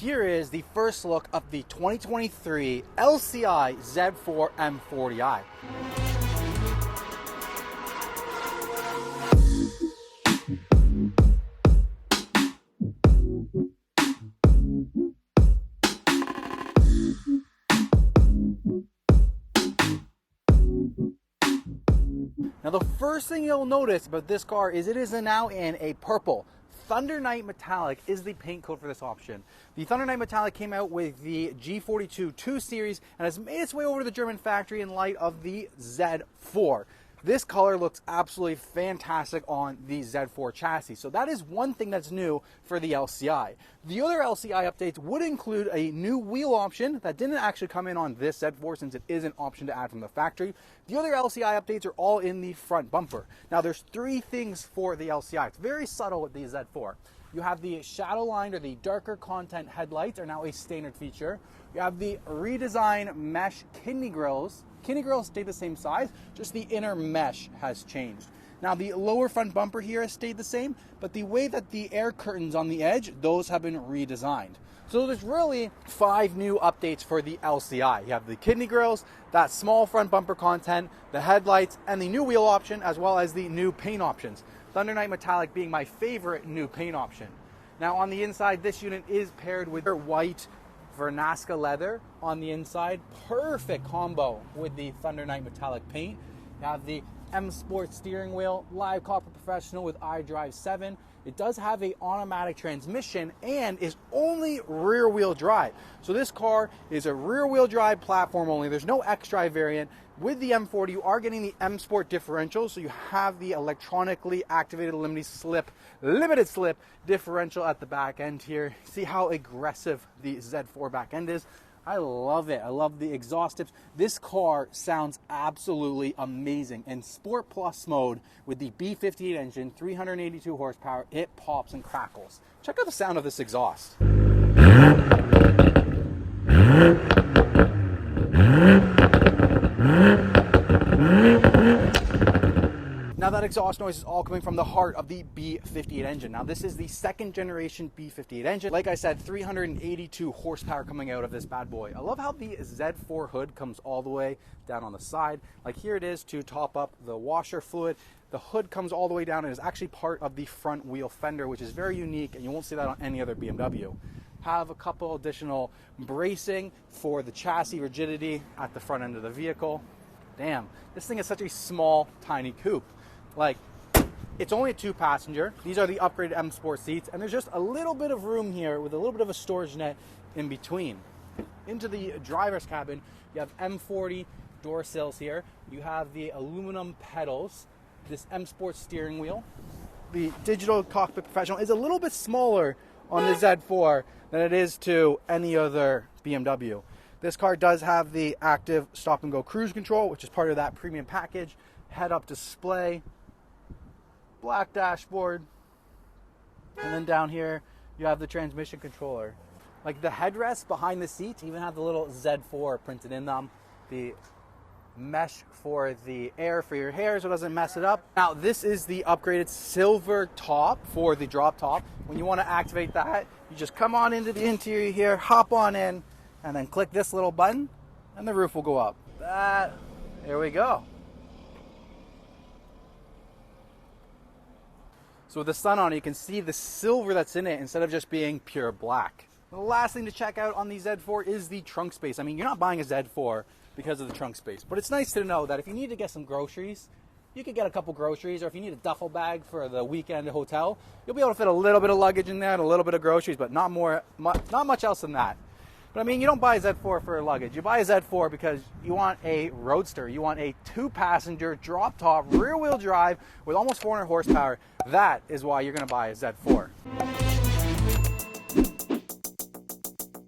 here is the first look of the 2023 LCI Z4 M40i. Now the first thing you'll notice about this car is it is now in a purple. Thundernight Metallic is the paint code for this option. The Thundernight Metallic came out with the G42 2 Series and has made its way over to the German factory in light of the Z4. This color looks absolutely fantastic on the Z4 chassis. So that is one thing that's new for the LCI. The other LCI updates would include a new wheel option that didn't actually come in on this Z4 since it is an option to add from the factory. The other LCI updates are all in the front bumper. Now there's three things for the LCI. It's very subtle with the Z4. You have the shadow line or the darker content headlights are now a standard feature. You have the redesigned mesh kidney grills. Kidney grills stay the same size, just the inner mesh has changed. Now the lower front bumper here has stayed the same, but the way that the air curtains on the edge, those have been redesigned. So there's really 5 new updates for the LCI. You have the kidney grills, that small front bumper content, the headlights, and the new wheel option, as well as the new paint options. Thundernight Metallic being my favorite new paint option. Now on the inside, this unit is paired with white Vernasca leather on the inside. Perfect combo with the Thundernight Metallic paint. You have the M Sport steering wheel, live copper professional with iDrive 7. It does have a automatic transmission and is only rear wheel drive. So this car is a rear wheel drive platform only. There's no X-Drive variant. With the M40, you are getting the M Sport differential, so you have the electronically activated limited slip differential at the back end here. See how aggressive the Z4 back end is? I love it. I love the exhaust tips. This car sounds absolutely amazing. In Sport Plus mode with the B58 engine, 382 horsepower, it pops and crackles. Check out the sound of this exhaust. Now that exhaust noise is all coming from the heart of the B58 engine. Now this is the second generation B58 engine. Like I said, 382 horsepower coming out of this bad boy. I love how the Z4 hood comes all the way down on the side. Like here it is to top up the washer fluid. The hood comes all the way down and is actually part of the front wheel fender, which is very unique and you won't see that on any other BMW. Have a couple additional bracing for the chassis rigidity at the front end of the vehicle. Damn, this thing is such a small, tiny coupe. Like, it's only a 2-passenger. These are the upgraded M Sport seats, and there's just a little bit of room here with a little bit of a storage net in between. Into the driver's cabin, you have M40 door sills here. You have the aluminum pedals, this M Sport steering wheel. The digital cockpit professional is a little bit smaller on the Z4 than it is to any other BMW. This car does have the active stop and go cruise control, which is part of that premium package. Head-up display, black dashboard, and then down here you have the transmission controller. Like the headrests behind the seats even have the little Z4 printed in them. The mesh for the air for your hair so it doesn't mess it up. Now this is the upgraded silver top for the drop top. When you want to activate that, you just come on into the interior here, hop on in, and then click this little button and the roof will go up. There we go. So with the sun on it, you can see the silver that's in it instead of just being pure black. The last thing to check out on the Z4 is the trunk space. I mean, you're not buying a Z4 because of the trunk space, but it's nice to know that if you need to get some groceries, you could get a couple groceries, or if you need a duffel bag for the weekend hotel, you'll be able to fit a little bit of luggage in there and a little bit of groceries, but not much else than that. But I mean, you don't buy a Z4 for luggage. You buy a Z4 because you want a roadster. You want a 2-passenger drop top rear wheel drive with almost 400 horsepower. That is why you're going to buy a Z4.